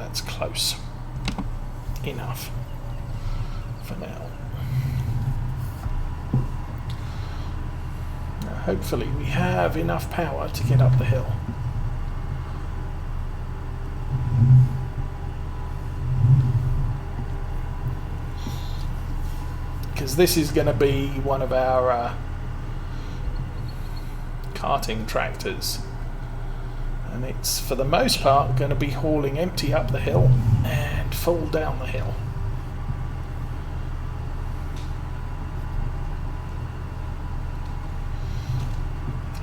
that's close enough for now. Now hopefully we have enough power to get up the hill. Because this is going to be one of our carting tractors, and it's for the most part going to be hauling empty up the hill and full down the hill.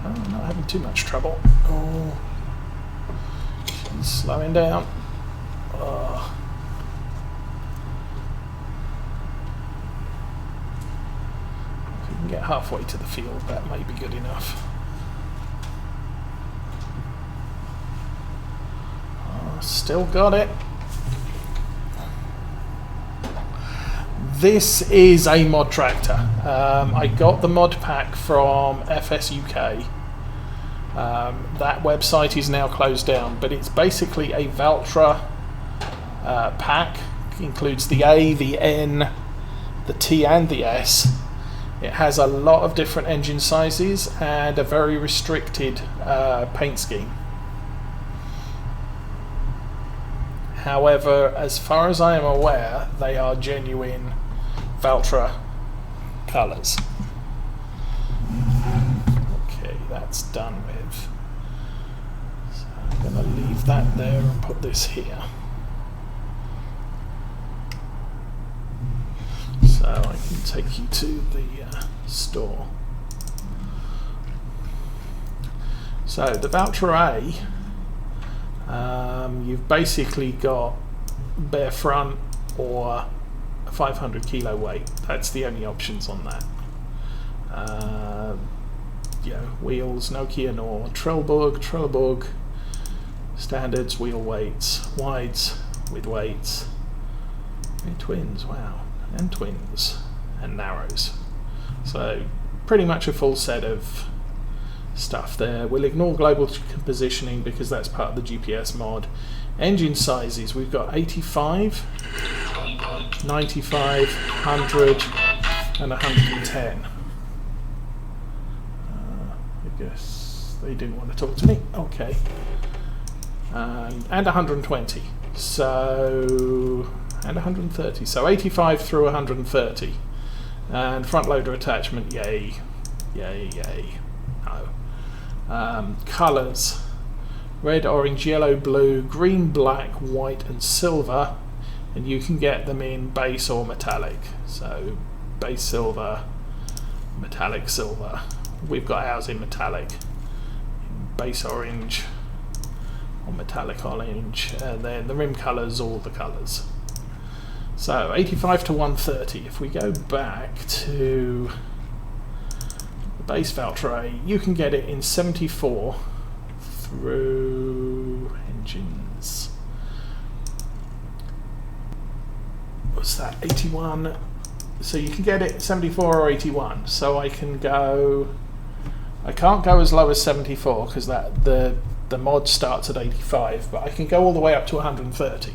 Oh, not having too much trouble. Oh, she's slowing down. Oh. If we can get halfway to the field, that may be good enough. Still got it. This is a mod tractor. I got the mod pack from FS UK. That website is now closed down, but it's basically a Valtra pack. It includes the A, the N, the T and the S. It has a lot of different engine sizes and a very restricted paint scheme. However, as far as I am aware, they are genuine Valtra colours. Okay, that's done with. So I'm going to leave that there and put this here. So I can take you to the store. So the Valtra A, you've basically got bare front or a 500 kilo weight. That's the only options on that. Wheels, Nokia nor Trelleborg, standards, wheel weights, wides with weights, twins, wow, and twins, and narrows. So pretty much a full set of stuff there. We'll ignore global positioning because that's part of the GPS mod. Engine sizes, we've got 85, 95, 100 and 110. I guess they didn't want to talk to me. Okay. And 120. So, and 130. So 85 through 130. And front loader attachment, yay, yay, yay. No. Colours: red, orange, yellow, blue, green, black, white and silver, and you can get them in base or metallic. So base silver, metallic silver. We've got ours in metallic, base orange or metallic orange, and then the rim colours, all the colours. So 85 to 130. If we go back to base Valtra, you can get it in 74 through engines. What's that? 81. So you can get it 74 or 81. So I can go. I can't go as low as 74 because that the mod starts at 85, but I can go all the way up to 130.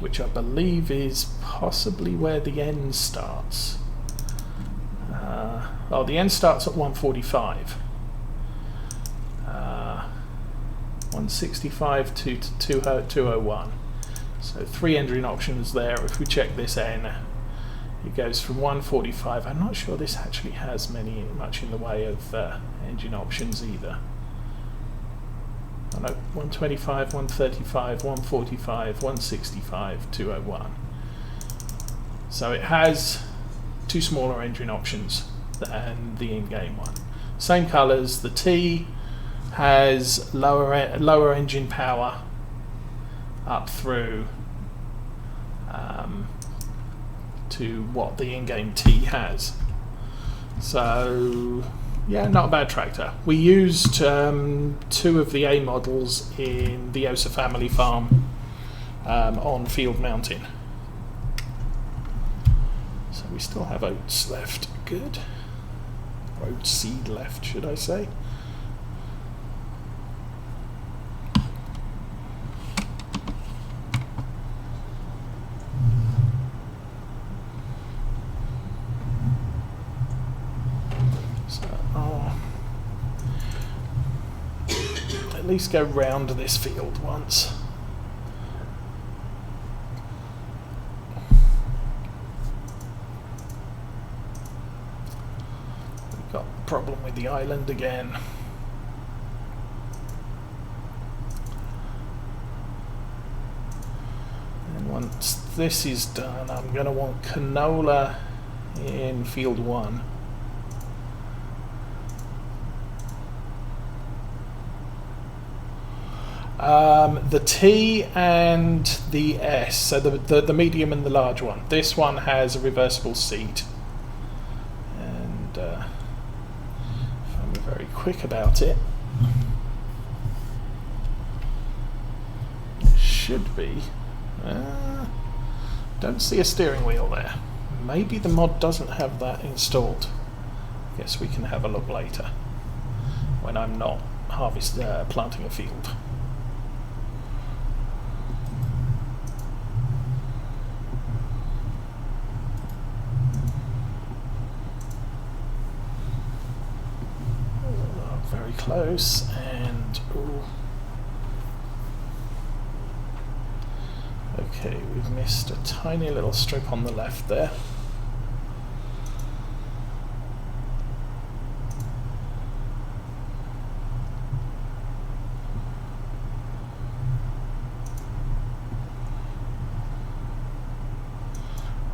Which I believe is possibly where the end starts. The end starts at 145. 165 to 201. So 3 engine options there. If we check this N, it goes from 145. I'm not sure this actually has much in the way of engine options either. Oh no, 125, 135, 145, 165, 201. So it has 2 smaller engine options than the in-game one. Same colours. The T has lower engine power up through to what the in-game T has. So yeah, not a bad tractor. We used 2 of the A models in the Osa family farm on Field Mountain. So we still have oats left. Good. Oat seed left, should I say. I'll at least go round this field once. We've got a problem with the island again. And once this is done, I'm going to want canola in field 1. The T and the S, so the medium and the large one. This one has a reversible seat, and if I'm very quick about it, it should be. Don't see a steering wheel there. Maybe the mod doesn't have that installed. Guess we can have a look later when I'm not planting a field. Very close, and ooh. Okay, we've missed a tiny little strip on the left there.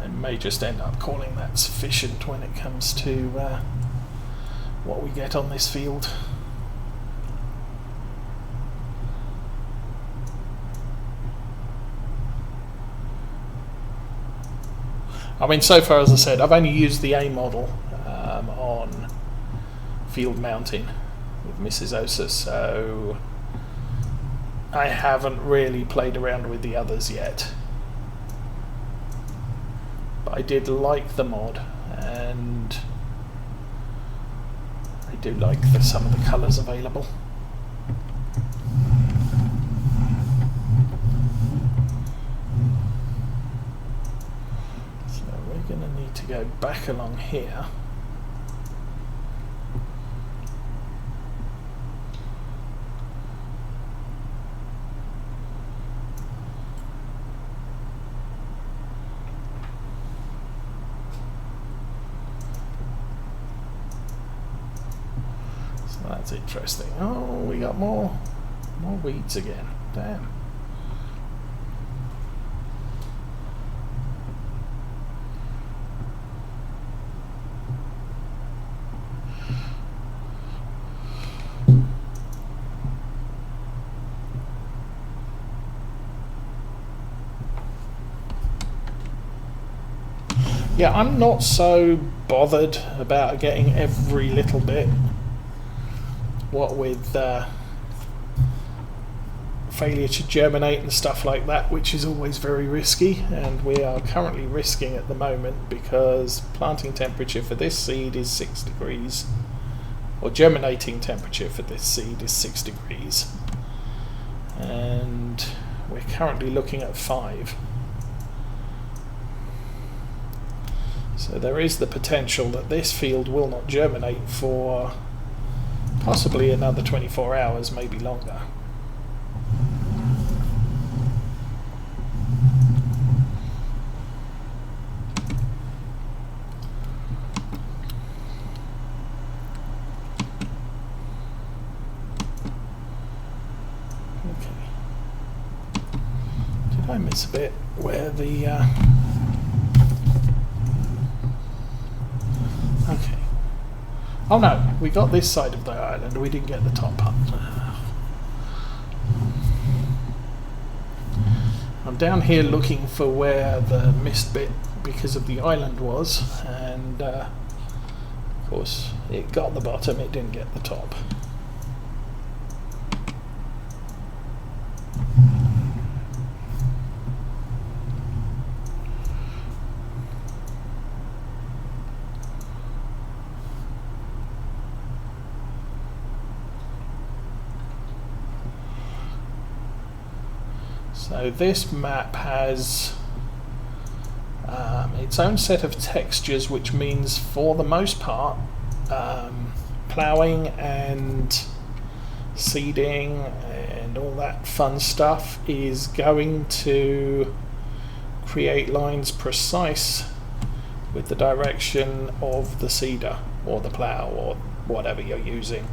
I may just end up calling that sufficient when it comes to what we get on this field. I mean, so far, as I said, I've only used the A model on field mounting with Mrs. Osa, so I haven't really played around with the others yet. But I did like the mod, and I do like some of the colours available. So we're going to need to go back along here. That's interesting. Oh, we got more weeds again. Damn. Yeah, I'm not so bothered about getting every little bit. What with failure to germinate and stuff like that, which is always very risky, and we are currently risking at the moment because planting temperature for this seed is 6 degrees, or germinating temperature for this seed is 6 degrees, and we're currently looking at 5. So there is the potential that this field will not germinate for possibly another 24 hours, maybe longer. Okay. Did I miss a bit where the... Okay. Oh no, we got this side of the island, we didn't get the top part. I'm down here looking for where the missed bit because of the island was, and of course it got the bottom, it didn't get the top. So this map has its own set of textures, which means for the most part ploughing and seeding and all that fun stuff is going to create lines precise with the direction of the seeder or the plough or whatever you're using.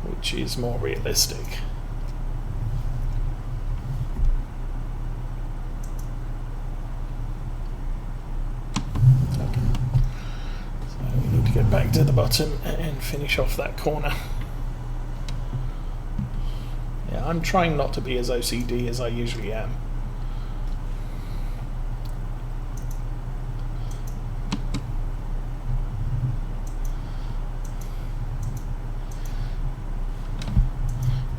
Which is more realistic. Get back to the bottom and finish off that corner. Yeah, I'm trying not to be as OCD as I usually am.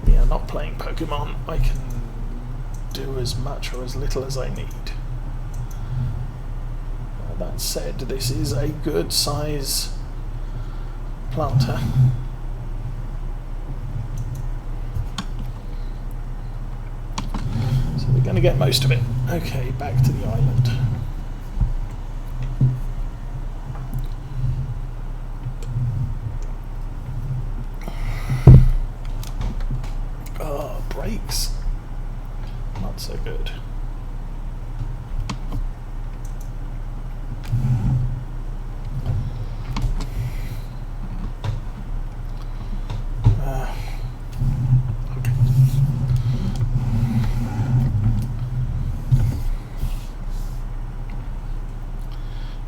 We are not playing Pokemon. I can do as much or as little as I need. That said, this is a good size planter. So we're going to get most of it. Okay, back to the island. Oh, brakes. Not so good.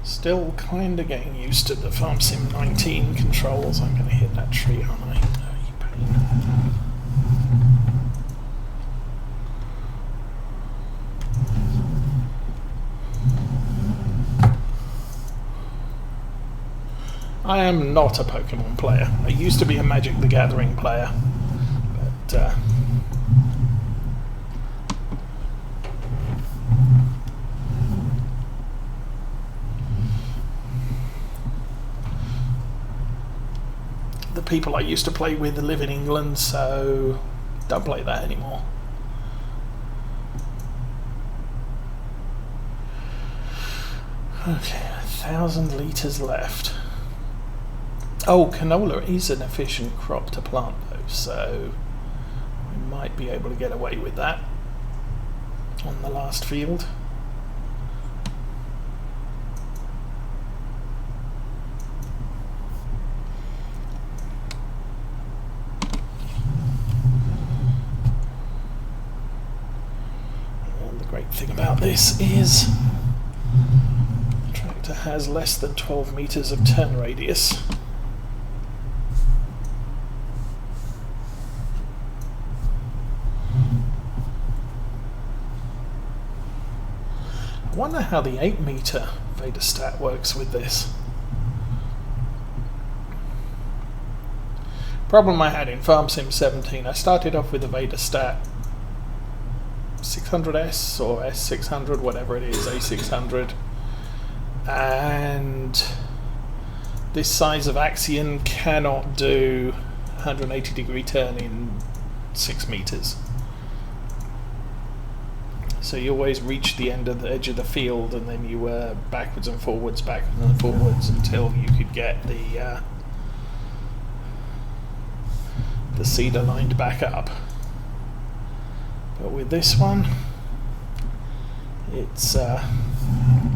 Still kind of getting used to the FS19 controls. I'm going to hit that tree, aren't I? Oh, you pain. I am not a Pokemon player. I used to be a Magic the Gathering player, but the people I used to play with live in England, so don't play that anymore. Okay, 1,000 litres left. Oh, canola is an efficient crop to plant though, so we might be able to get away with that on the last field. And the great thing about this is the tractor has less than 12 meters of turn radius. I wonder how the 8 meter Vedastat works with this. Problem I had in Farm Sim 17, I started off with the Vedastat 600S or S600, whatever it is, A600, and this size of Axion cannot do 180 degree turn in 6 meters. So you always reach the end of the edge of the field, and then you were backwards and forwards until you could get the seeder lined back up. But with this one, it's I'm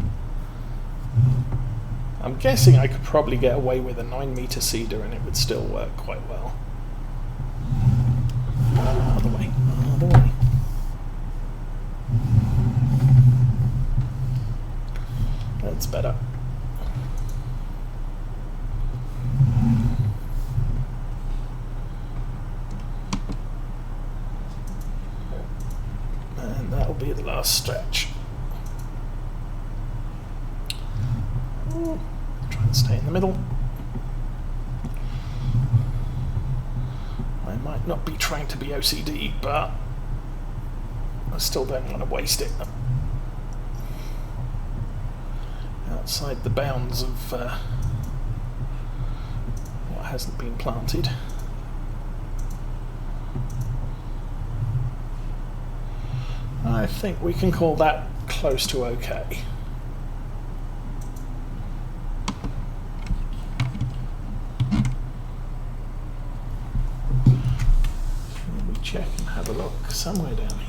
guessing I could probably get away with a 9 meter seeder and it would still work quite well. Other way, other way. That's better. And that'll be the last stretch. Try and stay in the middle. I might not be trying to be OCD, but I still don't want to waste it. Outside the bounds of what hasn't been planted. I think we can call that close to okay. Let me check and have a look somewhere down here.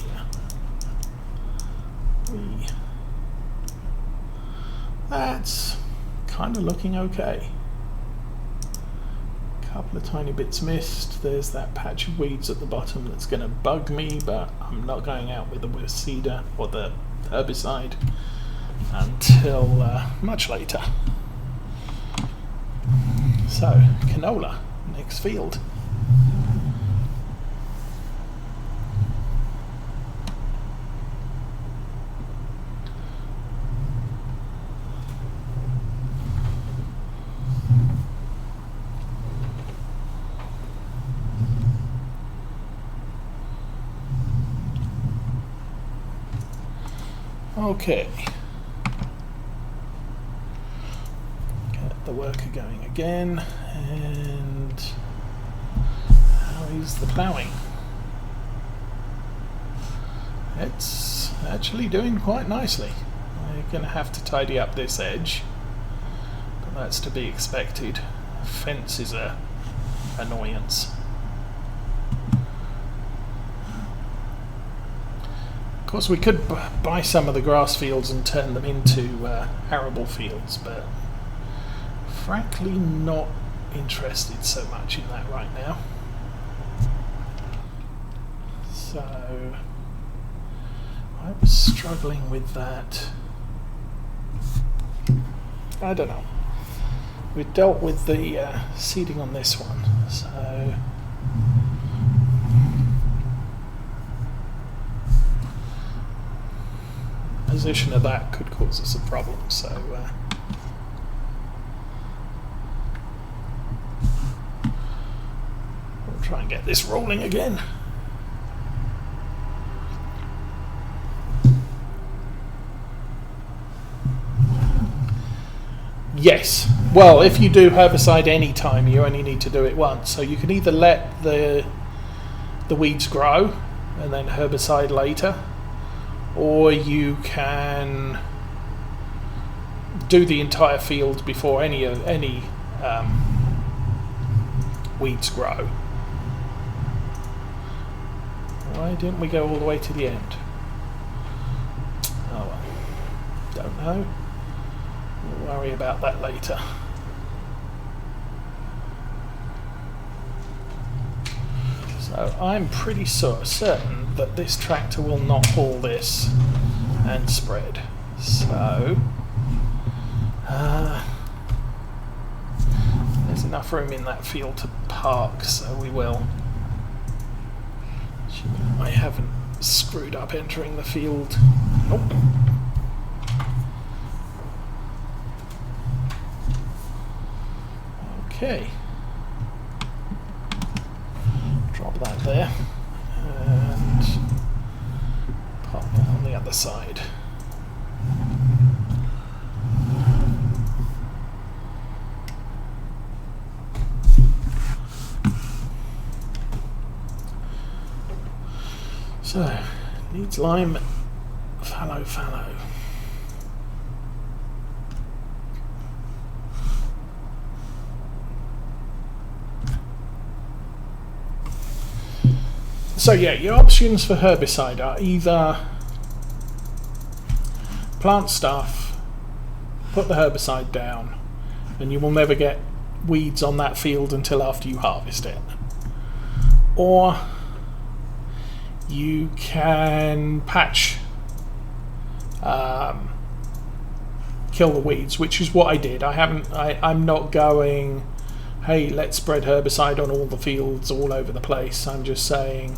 That's kind of looking okay. Couple of tiny bits missed. There's that patch of weeds at the bottom that's going to bug me, but I'm not going out with the seeder or the herbicide until much later. So, canola, next field. Okay, get the worker going again, and how is the ploughing? It's actually doing quite nicely. We're going to have to tidy up this edge, but that's to be expected. Fence is a annoyance. Of course, we could buy some of the grass fields and turn them into arable fields, but frankly not interested so much in that right now. So I was struggling with that. I don't know. We dealt with the seeding on this one, so position of that could cause us a problem, so we'll try and get this rolling again. Yes, well, if you do herbicide any time, you only need to do it once, so you can either let the weeds grow and then herbicide later, or you can do the entire field before any weeds grow. Why didn't we go all the way to the end? Oh well, don't know. We'll worry about that later. So I'm pretty certain that this tractor will not haul this and spread. So there's enough room in that field to park, so we will. I haven't screwed up entering the field. Nope. Okay. Drop that there. And pop that on the other side. So, needs lime, fallow. So yeah, your options for herbicide are either plant stuff, put the herbicide down, and you will never get weeds on that field until after you harvest it. Or you can patch, kill the weeds, which is what I did. I'm not going, hey, let's spread herbicide on all the fields all over the place. I'm just saying,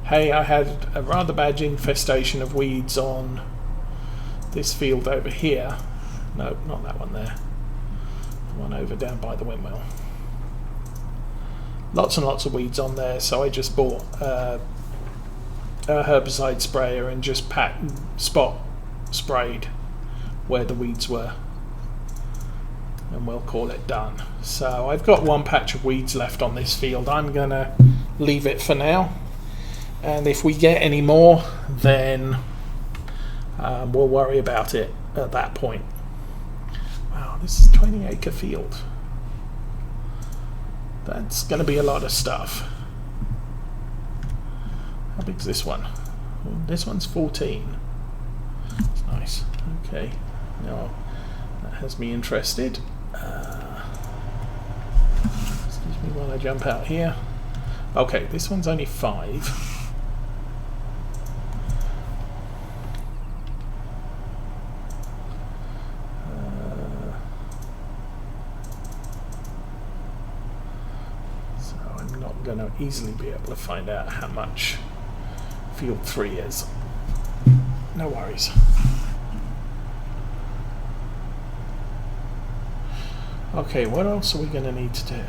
hey, I had a rather bad infestation of weeds on this field over here. No, not that one there. The one over down by the windmill. Lots and lots of weeds on there, so I just bought a herbicide sprayer and just spot sprayed where the weeds were, and we'll call it done. So I've got one patch of weeds left on this field. I'm gonna leave it for now, and if we get any more, then we'll worry about it at that point. Wow, this is a 20-acre field. That's going to be a lot of stuff. How big's this one? This one's 14. That's nice. Okay, now that has me interested. Excuse me while I jump out here. Okay, this one's only 5. Going to easily be able to find out how much field 3 is. No worries. Okay, what else are we going to need to do? You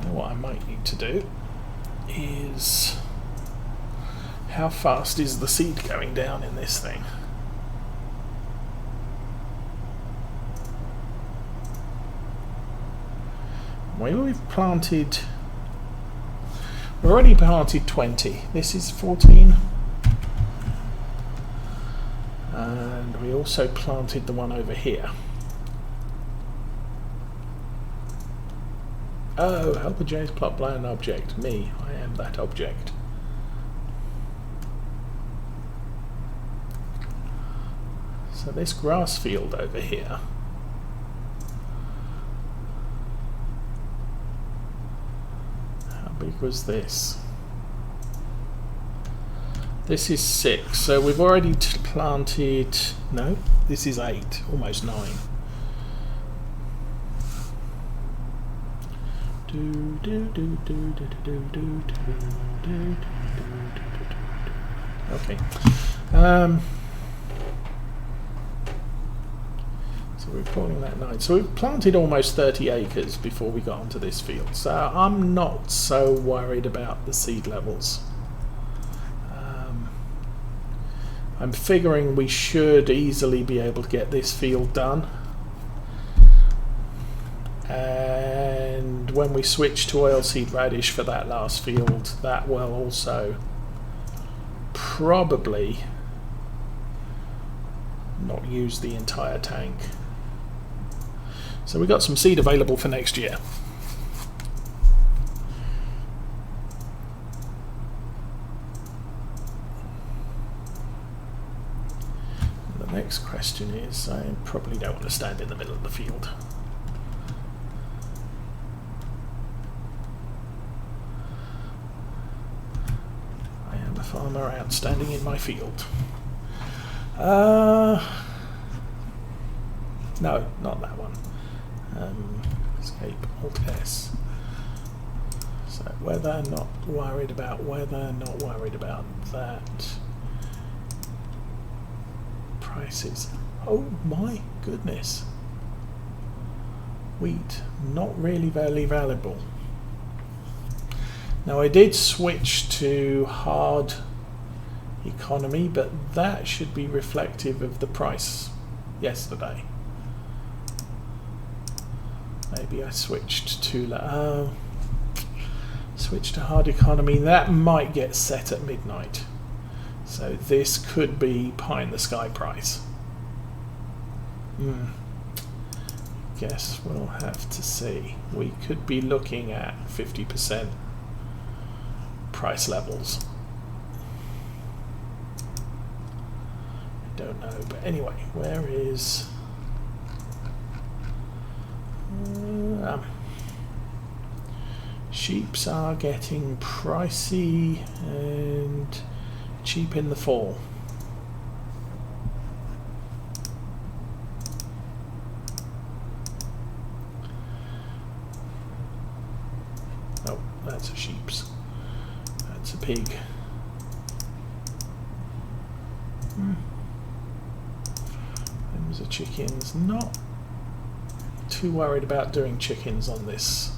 know what I might need to do is, how fast is the seed going down in this thing? We've planted, we've already planted 20. This is 14. And we also planted the one over here. Oh, help the James plot by an object. Me, I am that object. So this grass field over here, big was this? This is 6, so we've already planted, no, this is 8, almost 9. Okay. So we're calling that 9. So we've planted almost 30 acres before we got onto this field. So I'm not so worried about the seed levels. I'm figuring we should easily be able to get this field done. And when we switch to oilseed radish for that last field, that will also probably not use the entire tank. So we've got some seed available for next year. And the next question is, I probably don't want to stand in the middle of the field. I am a farmer out standing in my field. No, not that one. Escape, Alt S. So weather, not worried about weather, not worried about that. Prices. Oh my goodness. Wheat, not really very valuable. Now I did switch to hard economy, but that should be reflective of the price yesterday. Maybe I switched to switch to hard economy. That might get set at midnight, so this could be pie in the sky price. Guess we'll have to see. We could be looking at 50% price levels. I don't know, but anyway, where is sheeps are getting pricey and cheap in the fall. Oh, that's a sheep's. That's a pig. Those are chickens. Not too worried about doing chickens on this.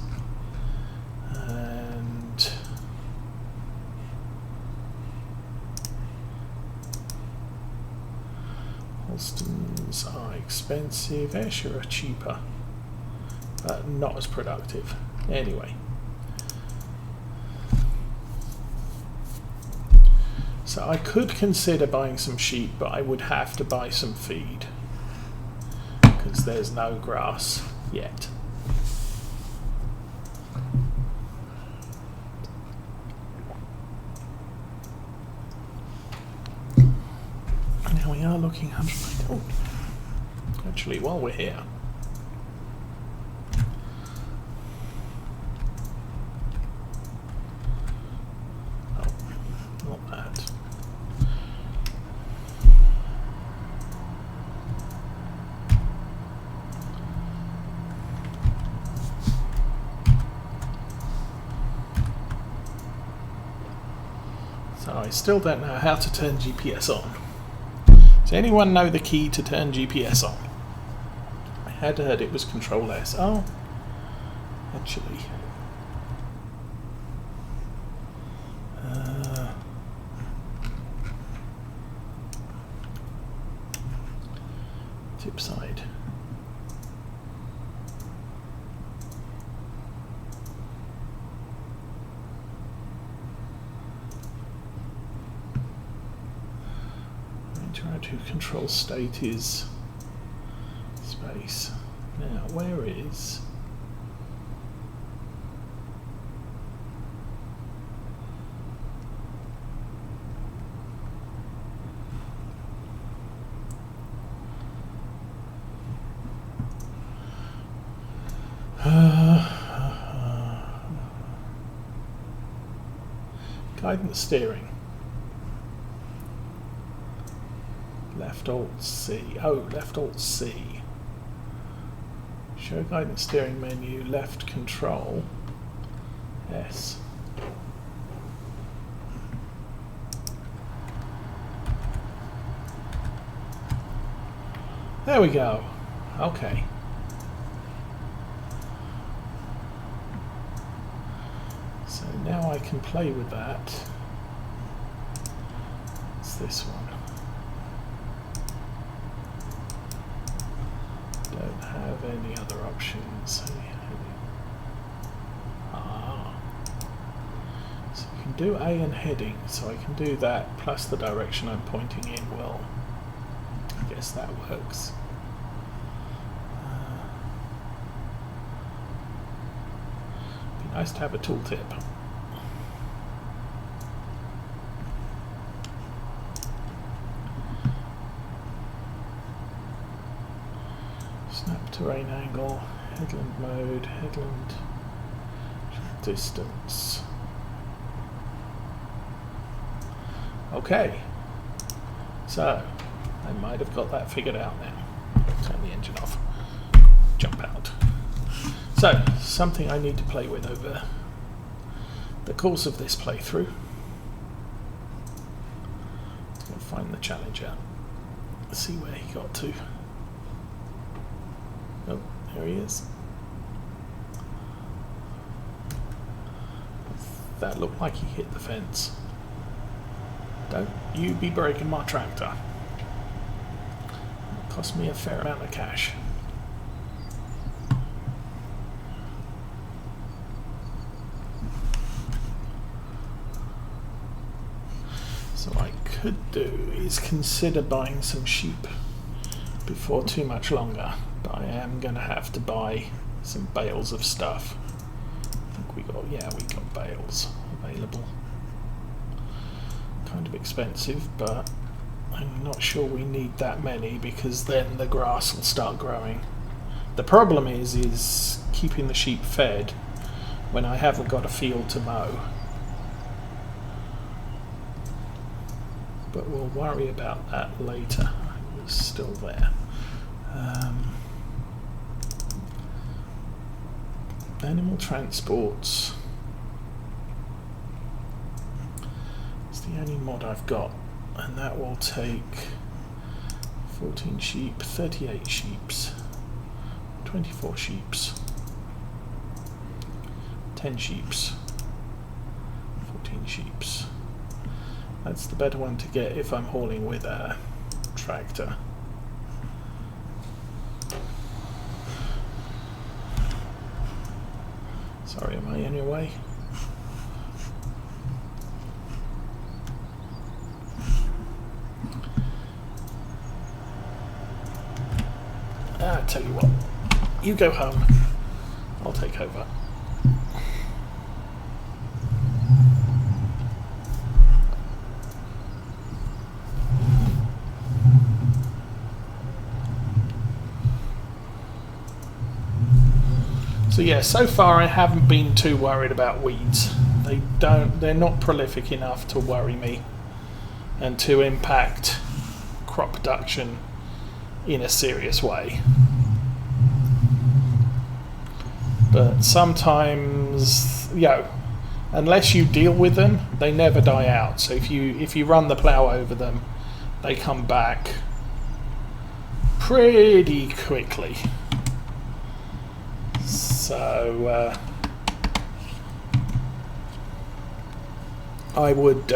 And Holstons are expensive. Ayrshire are cheaper, but not as productive. Anyway. So I could consider buying some sheep, but I would have to buy some feed because there's no grass yet. Now we are looking 100. Oh, actually, while we're here, not that. So I still don't know how to turn GPS on. Does anyone know the key to turn GPS on? I had heard it was Control S. Oh, actually. Tip side. Try to control state is space. Now, where is guidance steering? Left Alt C. Oh, left Alt C. Show guidance steering menu, left Control S. There we go. Okay. So now I can play with that. It's this one. Don't have any other options. Ah. So you can do A and heading, so I can do that plus the direction I'm pointing in. Well, I guess that works. Be nice to have a tooltip. Snap terrain angle, headland mode, headland distance. Okay, so I might have got that figured out now. Turn the engine off, jump out. So, something I need to play with over the course of this playthrough. Let's go find the challenger. Let's see where he got to. Oh, there he is. That looked like he hit the fence. Don't you be breaking my tractor. It cost me a fair amount of cash. So what I could do is consider buying some sheep before too much longer. But I am going to have to buy some bales of stuff. I think we got bales available. Kind of expensive, but I'm not sure we need that many because then the grass will start growing. The problem is keeping the sheep fed when I haven't got a field to mow. But we'll worry about that later. It's still there. Animal transports. It's the only mod I've got, and that will take 14 sheep, 38 sheeps, 24 sheeps, 10 sheeps, 14 sheeps. That's the better one to get if I'm hauling with a tractor. Sorry, am I in your way? tell you what, you go home, I'll take over. So yeah, so far I haven't been too worried about weeds. They're not prolific enough to worry me and to impact crop production in a serious way. But sometimes, unless you deal with them, they never die out. So if you run the plough over them, they come back pretty quickly. So I would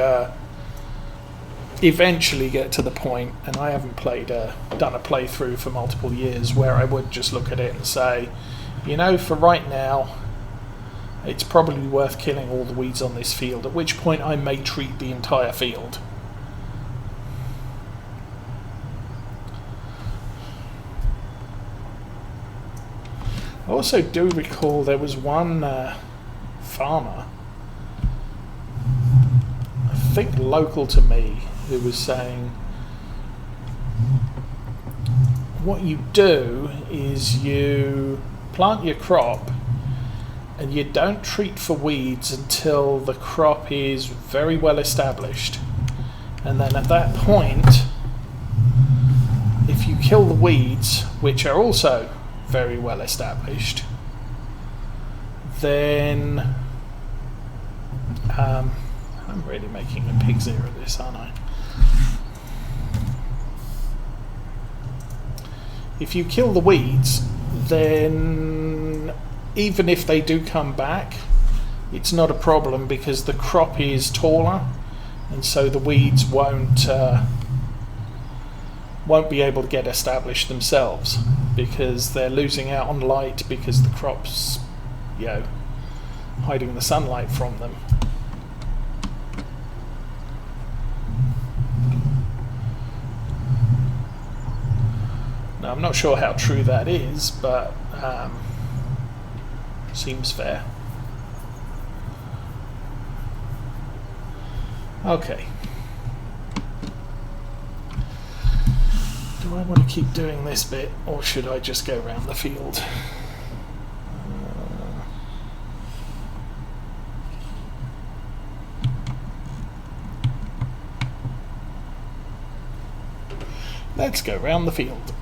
eventually get to the point, and I haven't done a playthrough for multiple years, where I would just look at it and say, for right now, it's probably worth killing all the weeds on this field, at which point I may treat the entire field. I also do recall there was one farmer, I think local to me, who was saying, what you do is you plant your crop and you don't treat for weeds until the crop is very well established, and then at that point, if you kill the weeds, which are also very well established, then I'm really making a pig's ear of this, aren't I? If you kill the weeds, then even if they do come back, it's not a problem because the crop is taller, and so the weeds won't be able to get established themselves because they're losing out on light because the crop's, hiding the sunlight from them. Now, I'm not sure how true that is, but seems fair. Okay. Do I want to keep doing this bit, or should I just go around the field? Let's go round the field.